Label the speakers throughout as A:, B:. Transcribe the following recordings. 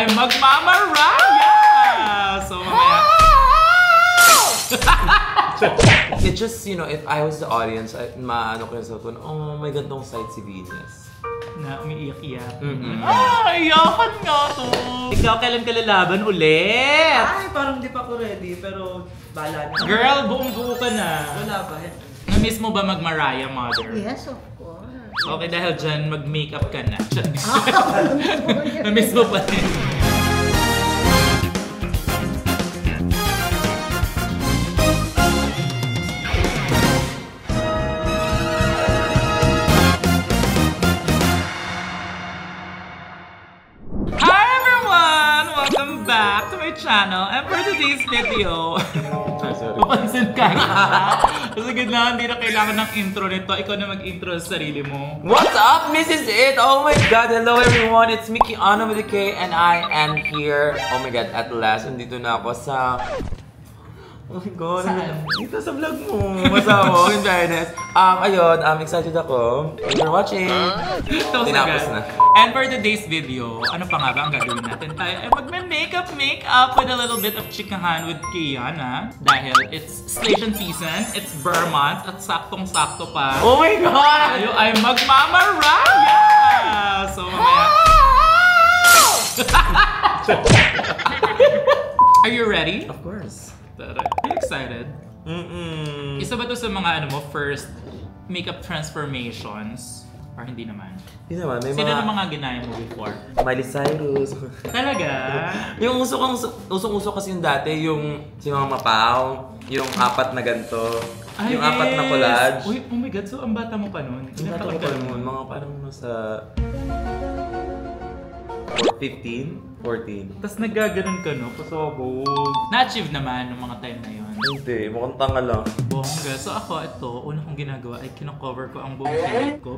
A: ay magmamaraya! So, mamaya.
B: It just, you know, if I was the audience, maano ko yung sa phone, oh, may gantong side si Venus.
A: Na umiiyak-iyak. Iyakan nga to! Ikaw, kailan ka lalaban ulit?
C: Ay, parang di pa ako ready, pero bala na.
A: Girl, buong-buo ka na.
C: Wala ba?
A: Na-miss mo ba mag-Mariah, mother?
D: Yes, of course.
A: Okay, dahil dyan, mag-makeup ka na. Na-miss mo pa rin. Back to my channel, and for today's video, papansin ka kasi ganda, hindi na kailangan ng intro nito. Ikaw na mag-intro sa sarili mo.
B: What's up, Mrs. It? Oh my god, hello everyone, it's Mickey Ano with a K, and I am here. Oh my god, at last, nandito na ako sa... Oh my god, dito sa vlog mo. Masama, in fairness. Ayun, excited ako. Thanks for watching. Tinapos na.
A: And for today's video, ano pa nga ba ang gagawin natin? Tayo ay magme-makeup with a little bit of chikahan with Kiana. Dahil it's station season, it's Burr month, at saktong-sakto pa.
B: Oh my god!
A: Tayo ay magmamaraya! So, mamaya. Are you ready?
B: Of course.
A: Are you excited? Isa ba to sa mga ano mo, first makeup transformations? Or hindi naman?
B: Hindi naman, may
A: Sino
B: mga...
A: na mga ginaya mo before?
B: Miley Cyrus.
A: Talaga?
B: Yung usong-uso kasi yung dati, yung si Mama Pao, yung apat na ganito, yung apat na collage.
A: Uy, oh my god, so ang bata mo pa nun?
B: Yung bata ko pa nun, mga parang nasa... 15? 14.
A: Tapos naggaganon ka, no? Pasabog. Na-achieve naman ng mga time na yun.
B: Hindi, mukhang tanga lang.
A: Bongga. So ako, ito, una kong ginagawa ay kinocover ko ang buong kilay ko.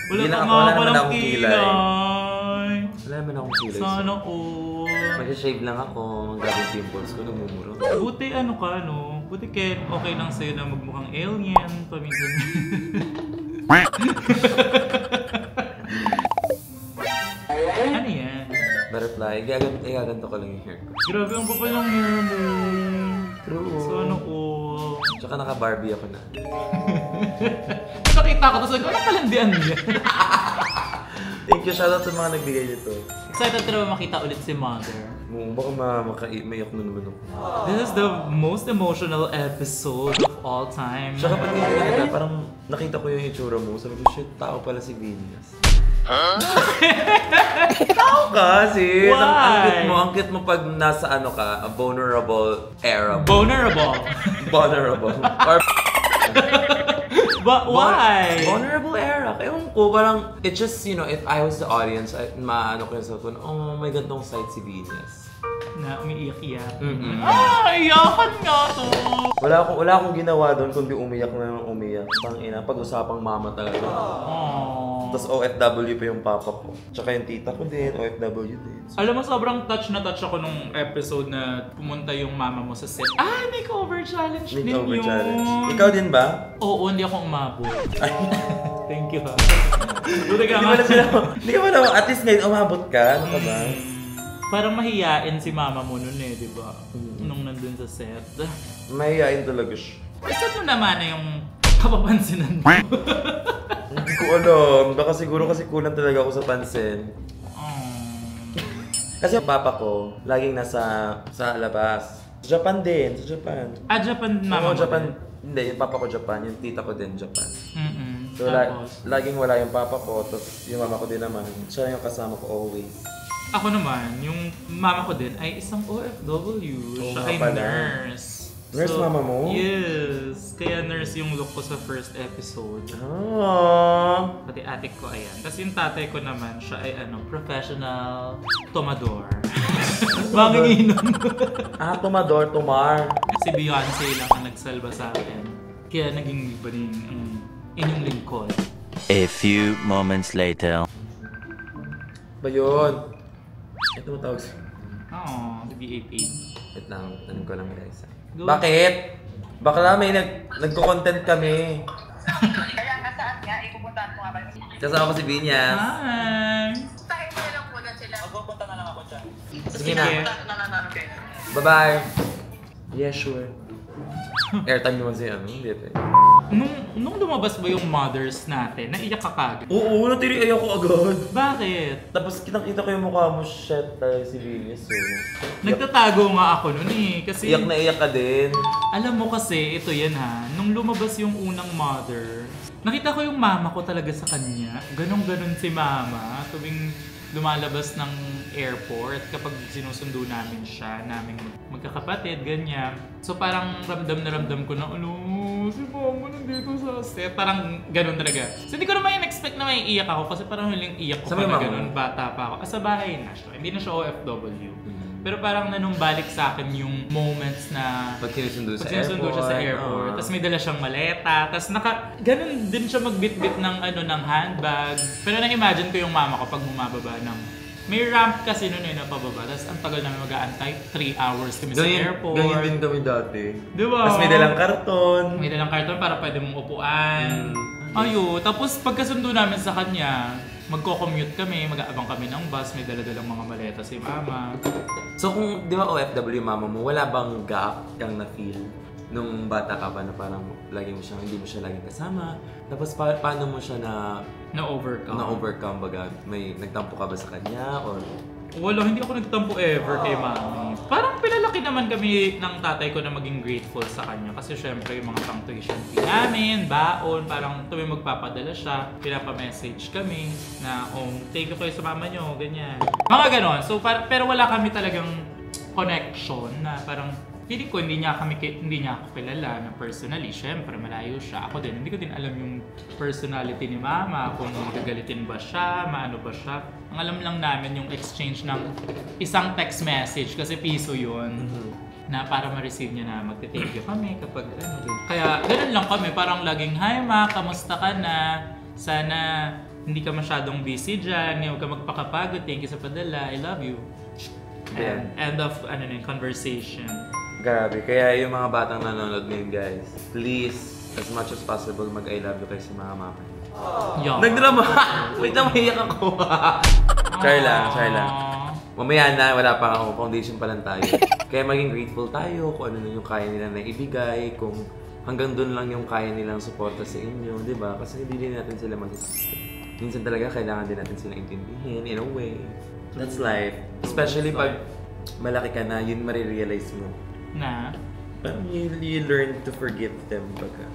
A: Wala
B: naman akong
A: kilay.
B: Wala naman akong kilay.
A: Sana all.
B: Mag-shave lang ako, mag-gabing pimples ko, namumuro.
A: Buti ano ka, no? Buti Ken, okay lang sa'yo na magmukhang alien, paminsan. Ano yan?
B: Butterfly, gaganto ko lang yung hair ko.
A: Grabe, ang kapal ng hair mo.
B: True.
A: Sana all.
B: Tsaka naka-Barbie ako na.
A: Nakita ko, tapos ano palandian niya?
B: Thank you, shoutout sa mga nagbigay nito.
A: Excited ka na ba makita ulit si Mother?
B: Baka maiyak na naman ako.
A: This is the most emotional episode of all time.
B: Tsaka pag nakita, parang nakita ko yung itsura mo, sabi ko, shit, tao pala si Venus. Tao ka, sis.
A: Why?
B: Ang cute mo pag nasa ano ka, a vulnerable era.
A: Vulnerable.
B: Vulnerable. Or
A: But why?
B: vulnerable era. Ewan ko, parang, it just, you know, if I was the audience, maano ko yung sa phone, oh, may gantong side si Venus.
A: Na umiiyak-iyak. Iyakan nga to!
B: Wala akong ginawa doon kundi umiyak na ng umiyak. Tangina, pag-usapang mama talaga.
A: Aww.
B: Tapos OFW pa yung papa ko. Tsaka yung tita ko din, OFW din. So,
A: Alam mo, sobrang touch na touch ako nung episode na pumunta yung mama mo sa set. Makeover challenge din yun!
B: makeover challenge. Ikaw din ba?
A: Oo, hindi ako umabot. Thank you ha.
B: Hindi ka ba naman, at least ngayon umabot ka? Ano ka ba?
A: Parang mahiyain si mama mo nun eh, di ba? Nung nandun sa set.
B: Mahihain talaga siya.
A: Saan mo naman na yung kapapansinan mo?
B: Hindi ko alam. Baka siguro kasi kulang talaga ako sa pansin. Kasi yung papa ko, laging nasa labas. Sa Japan din, sa Japan.
A: Japan mama mo
B: Japan.
A: din?
B: Hindi, yung papa ko Japan, yung tita ko din Japan. So
A: Tapos?
B: laging wala yung papa ko, tapos yung mama ko din naman. Siya yung kasama ko always.
A: Ako naman, yung mama ko din ay isang OFW. Siya ay
B: pala.
A: nurse.
B: Nurse mama mo?
A: Yes. Kaya nurse yung look ko sa first episode.
B: Aww.
A: Pati ate ko, ayan. Tapos yung tatay ko naman, siya ay professional tomador. Manginginom.
B: Tomador, Tomar.
A: Si Beyonce lang ang nagsalba sa akin. Kaya naging iba din ang inyong lingkod.
E: A few moments later.
B: Ba yun? Ito mo tawag siya.
A: Oo, si B88.
B: Wait lang, tanong ko lang guys.
A: Go.
B: Bakit? Bakla may nagko-content kami.
F: Kaya nga saan nga, ipupuntahan mo nga ba?
B: Kasama ko si Binyas.
A: Hi!
F: Tahin mo na lang muna sila.
A: Pupunta na lang ako dyan.
B: Sige na. Bye-bye. Yeah, sure. Airtime naman siya, hindi pa.
A: Nung lumabas ba yung mothers natin, naiyak ka kagad?
B: Oo, natiri ako agad.
A: Bakit?
B: Tapos kitang-kita ko yung mukha mo, shit, tayo si Venus. So.
A: Nagtatago nga ako nun eh. Kasi,
B: Iyak na iyak ka din.
A: alam mo kasi, ito yan ha, nung lumabas yung unang mother, nakita ko yung mama ko talaga sa kanya. Ganon-ganon si mama tuwing lumalabas ng airport kapag sinusundo namin siya, naming magkakapatid, ganyan. So parang ramdam na ramdam ko na, si mama nandito sa set. Parang ganon talaga. So hindi ko naman in-expect na may iyak ako kasi parang huling iyak ko
B: Sa may
A: pa na
B: mama?
A: ganon, bata pa ako. Sa bahay na siya, hindi na siya OFW. Pero parang nanumbalik sa akin yung moments na
B: Pag sinusundo sa
A: sinusundo siya sa airport, tapos may dala siyang maleta, tapos ganun din siya magbitbit ng ng handbag. Pero na-imagine ko yung mama ko pag bumababa ng may ramp kasi noon na pababa, tapos ang tagal namin mag-aantay, 3 hours kami sa airport.
B: Ganyan din kami dati.
A: Diba?
B: Tapos may dalang karton.
A: May dalang karton para pwede mong upuan. Ayo, tapos pagkasundo namin sa kanya, magko-commute kami, mag-aabang kami ng bus, may dala-dalang mga maleta si mama.
B: So kung di ba OFW mama mo, wala bang gap kang na-feel nung bata ka pa na parang lagi mo siyang, hindi mo siya laging kasama? Tapos paano mo siya na-overcome baga? May nagtampo ka ba sa kanya? Or
A: Wala, hindi ako nagtampo ever kay mami. Parang pinalaki naman kami ng tatay ko na maging grateful sa kanya. Kasi syempre yung mga pang tuition fee namin, baon, parang tuwing magpapadala siya, pinapa-message kami na, thank you kayo sa mama nyo, ganyan. Mga ganon. So, pero wala kami talagang connection na parang feeling ko hindi niya ako kilala na personally. Syempre, malayo siya. Ako din, hindi ko din alam yung personality ni mama, kung magagalitin ba siya, maano ba siya. Ang alam lang namin yung exchange ng isang text message kasi piso yun. Na para ma-receive niya na magte-thank you kami kapag Kaya ganun lang kami, parang laging, hi ma, kamusta ka na? Sana hindi ka masyadong busy dyan, huwag ka magpakapagod, thank you sa padala, I love you. And end of conversation.
B: grabe. Kaya yung mga batang nanonood ngayon guys, please, as much as possible, mag-I love you kayo sa mga mama niyo.
A: Yeah.
B: Nagdrama! Wait na, mahiyak ako. Try lang. Mamaya na, wala pa ako. Foundation pa lang tayo. Kaya maging grateful tayo kung ano yung kaya nila na ibigay, kung hanggang doon lang yung kaya nilang suporta sa inyo, di ba? Kasi hindi din natin sila masisip. Minsan talaga kailangan din natin sila intindihin in a way. That's life. Especially pag malaki ka na, yun marirealize mo.
A: Na?
B: Parang you learn to forgive them pagka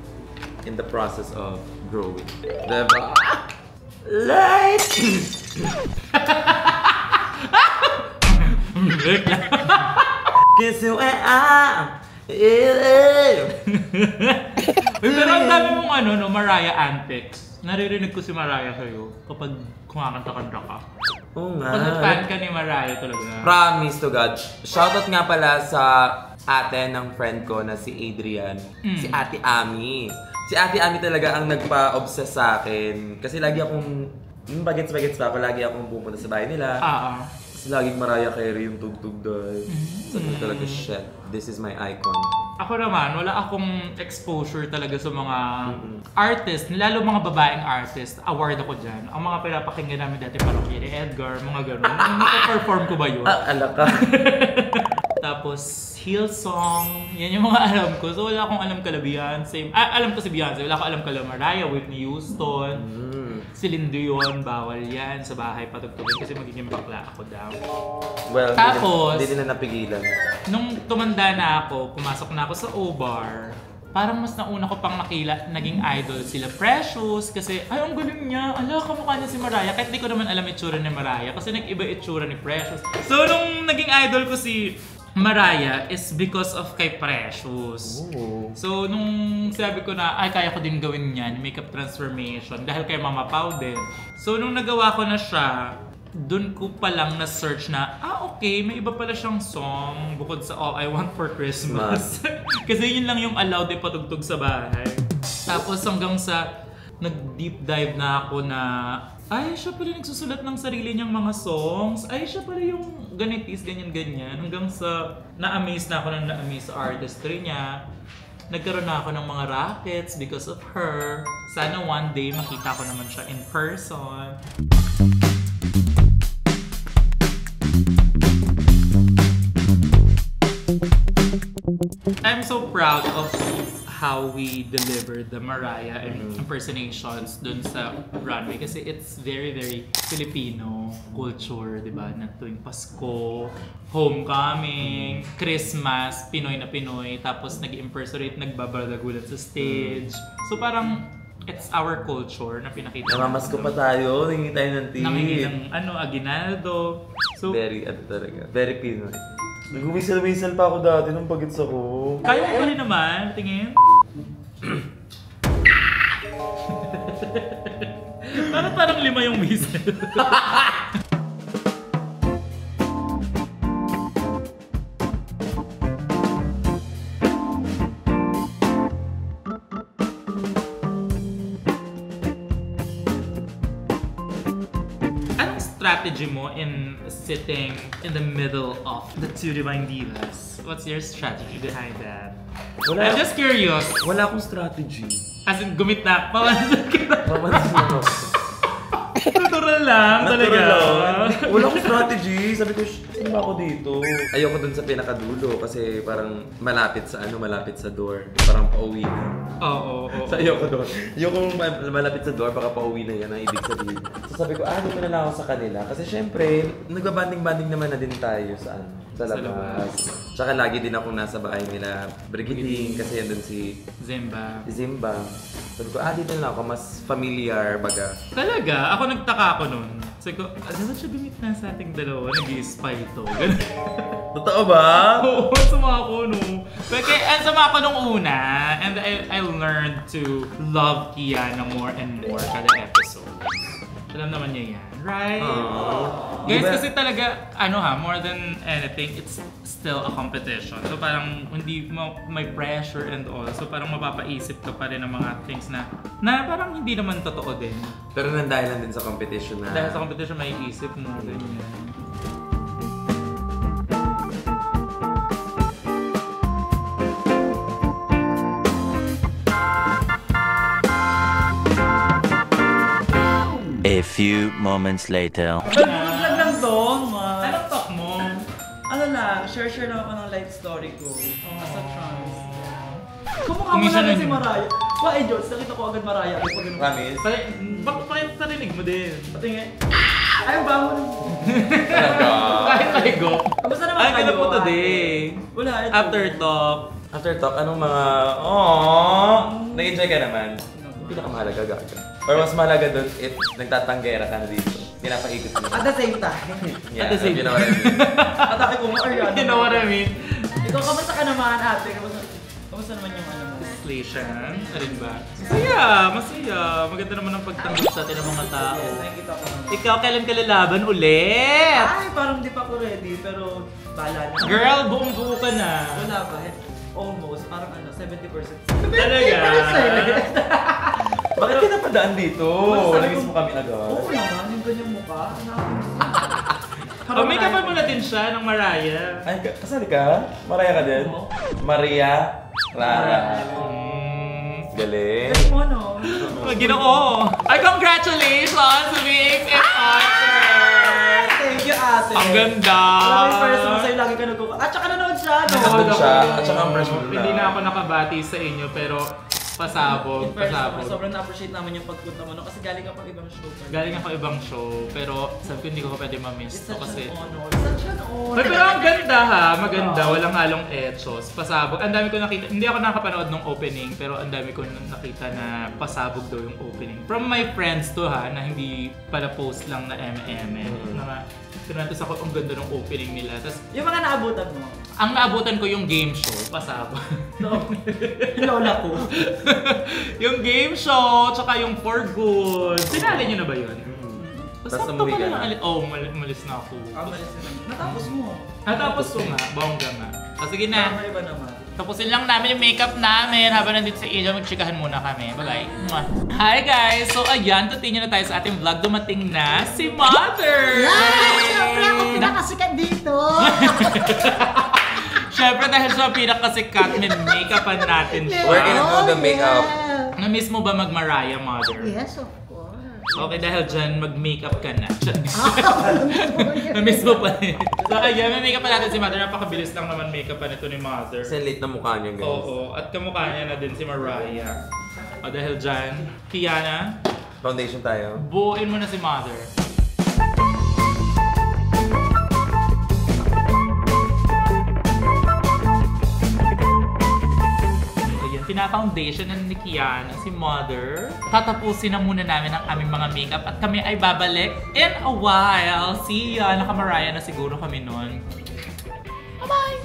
B: in the process of growing. Diba? Light! Kiss you and
A: Pero ang dami mong Mariah antics. Naririnig ko si Mariah sa'yo kapag kumakanta-kanta ka.
B: Oo nga.
A: Kapag fan ka ni Mariah talaga.
B: Promise to God. Shoutout nga pala sa ate ng friend ko na si Adrian. Si Ate Ami. Si Ate Ami talaga ang nagpa-obsess sa akin. Kasi lagi akong, yung bagets pa ako, lagi akong pupunta sa bahay nila. Kasi laging Mariah Carey yung tugtog dahil. Sabi ko talaga, shit, this is my icon.
A: Ako naman, wala akong exposure talaga sa mga artist, lalo mga babaeng artist. Award ako dyan. Ang mga pinapakinggan namin dati parang Kiri Edgar, mga ganun. Naka-perform ko ba yun?
B: Alaka.
A: Tapos, Hillsong, yan yung mga alam ko. So wala akong alam kalabihan. Same, alam ko si Beyonce, wala akong alam kala Mariah, Whitney Houston. Celine Dion, bawal yan sa bahay patugtugin kasi magiging bakla ako daw.
B: Well,
A: tapos,
B: hindi nila napigilan.
A: Nung tumanda na ako, pumasok na ako sa O-Bar, parang mas nauna ko pang naging idol sila Precious kasi ay ang galing niya, kamukha niya si Mariah kahit di ko naman alam itsura ni Mariah kasi nag-iba itsura ni Precious. So nung naging idol ko si Mariah is because of kay Precious.
B: Ooh.
A: So nung sabi ko na kaya ko din gawin yan, makeup transformation dahil kay Mama Pao din. So nung nagawa ko na siya, doon ko palang na-search na, okay, may iba pala siyang song bukod sa All I Want for Christmas. Kasi yun lang yung allowed ipatugtog sa bahay. Tapos hanggang sa nag-deep dive na ako na, siya pala nagsusulat ng sarili niyang mga songs. Siya pala yung ganitis, ganyan-ganyan. Hanggang sa na-amaze na ako sa artistry niya. Nagkaroon na ako ng mga rackets because of her. Sana one day makita ko naman siya in person. I'm so proud of how we delivered the Mariah and impersonations dun sa runway kasi it's very, very Filipino culture, di ba? Na tuwing Pasko, homecoming, Christmas, Pinoy na Pinoy, tapos nag-impersonate, nagbabalagulat sa stage. So parang it's our culture na pinakita.
B: Namamasko pa tayo, nangingi tayo ng tea.
A: Nangingi ng aginaldo. So,
B: Very, talaga, very Pinoy. Nag-whistle-whistle pa ako dati nung pagits ako.
A: kaya mo pa rin naman, tingin. parang 5 yung whistle. Anong strategy mo in sitting in the middle of the two divine divas? What's your strategy behind that? I'm just curious.
B: Wala akong strategy.
A: As in, gumitna. Pamansin ka na.
B: Mamansin ako.
A: Natural lang talaga.
B: Wala akong strategy. Sabi ko, saan ba ako dito? Ayoko dun sa pinakadulo kasi parang malapit sa door. Parang pauwi na.
A: Oo.
B: So ayoko doon. Ayoko malapit sa door, baka pauwi na yan ang ibig sabihin. So sabi ko, dito na lang ako sa kanila. Kasi syempre, nagbabanding-banding naman na din tayo sa labas. Tsaka lagi din ako nasa bahay nila. Brigitte, kasi yan dun si Zimba. Sabi ko, dito na lang ako. Mas familiar, baga.
A: Talaga? Ako nagtaka ako nun. Sabi ko, dapat siya gumitna sa ating dalawa. Nag-i-spy ito. Ganun.
B: Totoo ba?
A: Oo, sama ako no. Kaya sama ako nung una. And I learned to love Kiana more and more kada episode. Alam naman niya yan, right? Guys, kasi talaga, more than anything, it's still a competition. So parang hindi mo may pressure and all. So parang mapapaisip ka pa rin ng mga things na parang hindi naman totoo din.
B: Pero dahil lang din sa competition na.
A: Dahil sa competition may isip mo, ganyan.
E: A few moments later.
C: Nag-vlog lang doon, ma.
A: Anong talk mo?
C: Ano lang, share lang ako ng life story ko. As a trans. Kumukha mo
A: Minsan
C: na si
A: yun.
C: Mariah. Ay, Diyos, nakita ko agad Mariah.
B: Promise?
A: Bakit narinig mo din?
C: Patingin. Ay, ang bango ng...
A: Kahit paligo.
C: Kamusta naman
A: Ay,
C: kayo?
A: kailan po today?
C: Wala, ito.
B: After talk, anong mga... Nag-enjoy ka naman? Yung pinakamahalaga, gaga. Or mas mahalaga doon if nagtatanggera ka na dito. Pinapaikot mo.
C: At the same time.
B: Yeah,
A: At the same
B: you know what I mean.
C: Atake ko mo, Ariana.
A: You know what I mean?
C: Ikaw, kamusta ka naman, ate? Kamusta naman yung ano mo?
A: Legislation, rin ba? Masaya. Maganda naman ang pagtanggap sa atin ng mga tao.
C: Yes, nakikita ko naman.
A: Ikaw, kailan ka lalaban ulit?
C: Ay, parang di pa ako ready, pero bala na.
A: Girl, buong-buo ka na.
C: Wala pa, almost, parang 70%.
A: Talaga?
B: Bakit ka napadaan dito?
C: Basta-
B: Nagis mo kami agad.
C: Oo naman, yung ganyang mukha.
A: Make-upan mo na din siya ng Mariah.
B: Ay, kasali ka? Maria ka din?
C: Oo.
B: Maria Clara. Galing.
C: Galing mo, no?
A: Ginoo! Ay, congratulations to being an author!
C: Thank you, ate.
A: Ang ganda!
C: Alam mo yung first mo sa'yo, lagi ka nagkukuha. At saka nanood siya, no?
B: Nanood siya. At saka ang fresh mo na.
A: Hindi na ako nakabati sa inyo, pero pasabog.
C: Sobrang na-appreciate namin yung pagpunta mo, no? Kasi galing ka pang ibang show.
A: Galing ako ibang show, pero sabi ko hindi ko pwede ma-miss
C: It's
A: to
C: such
A: kasi...
C: an honor. Such an honor.
A: Ay, pero ang ganda ha, maganda, walang halong etchos, pasabog. Ang dami ko nakita, hindi ako nakapanood ng opening, pero ang dami ko nakita na pasabog daw yung opening. From my friends to ha, na hindi pala post lang na tinantos ako, ang ganda ng opening nila. Tas,
C: Yung mga naabutan mo.
A: ang naabutan ko yung game show, pasabog.
C: No. Lola ko.
A: Yung game show, tsaka yung For Good. Sinali nyo na ba yun?
B: Basta
A: Sakto
B: umuwi ka
A: pala
B: na.
A: malis na ako.
C: Natapos mo.
A: Natapos ko nga, bongga nga. Sige na.
C: Tama iba naman.
A: Tapusin lang namin yung makeup namin habang nandito sa Ilyo, magchikahan muna kami. Bye-bye. Mwah. Hi guys! So ayan, continue na tayo sa ating vlog. Dumating na si Mother!
D: Siyempre ako pinakasikat dito.
A: Siyempre dahil siya pinakasikat, may make-upan natin siya.
B: We're gonna do the makeup.
A: Na-miss mo ba mag-Mariah, Mother?
D: Yes, of course.
A: Okay, dahil dyan, mag-makeup ka na. Na-miss mo pa eh. So ayan, may makeup pa natin si Mother. Napakabilis lang naman makeup pa nito ni Mother.
B: Kasi late na mukha niya, guys.
A: Oo, at kamukha niya na din si Mariah. O dahil dyan, Kiana,
B: Foundation tayo.
A: buuin mo na si Mother. Ayan, pina-foundation na ni Kiana si Mother. Tatapusin na muna namin ang aming mga makeup at kami ay babalik in a while. See ya! Naka-Mariah na siguro kami nun. Bye-bye!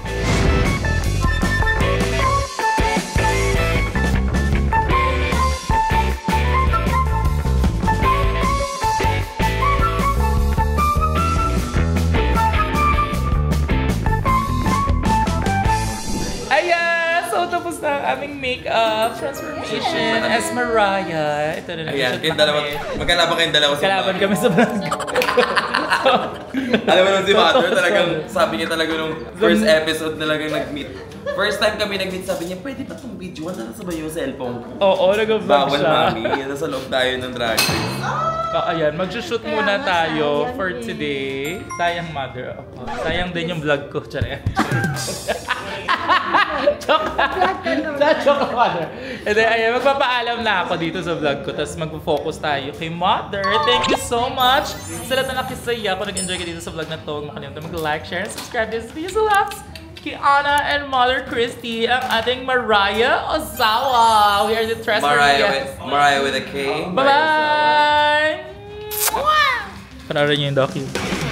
A: Tapos na ang aming makeup transformation as Mariah. Ito na
B: Ayan, kayong dalawa. Magkalaban kayong dalawa sa
A: Kalaban kami sa vlog.
B: Alam mo naman si Mother, talagang sabi niya talaga nung first episode talagang nag-meet. First time kami nag-meet, sabi niya, pwede ba itong video? Nasa ba yung cellphone ko?
A: Oo, nag-vlog
B: Bawal,
A: siya.
B: mami. Nasa loob tayo ng drag race.
A: Ayan, mag-shoot muna tayo for today. Sayang Mother. Sayang din yung vlog ko. Tsara. Joke Mother. And then, ayan, magpapaalam na ako dito sa vlog ko. Tapos mag-focus tayo kay Mother. Thank you so much sa lahat na nakisaya. Kung nag-enjoy ka dito sa vlog na to, makalimutan mag-like, share, and subscribe this video sa loves. Kiana and Mother Christy, ang ating Mariah Ozawa. We are the Tres
B: Mariah with a K.
A: Bye-bye! Panoorin niyo yung docu.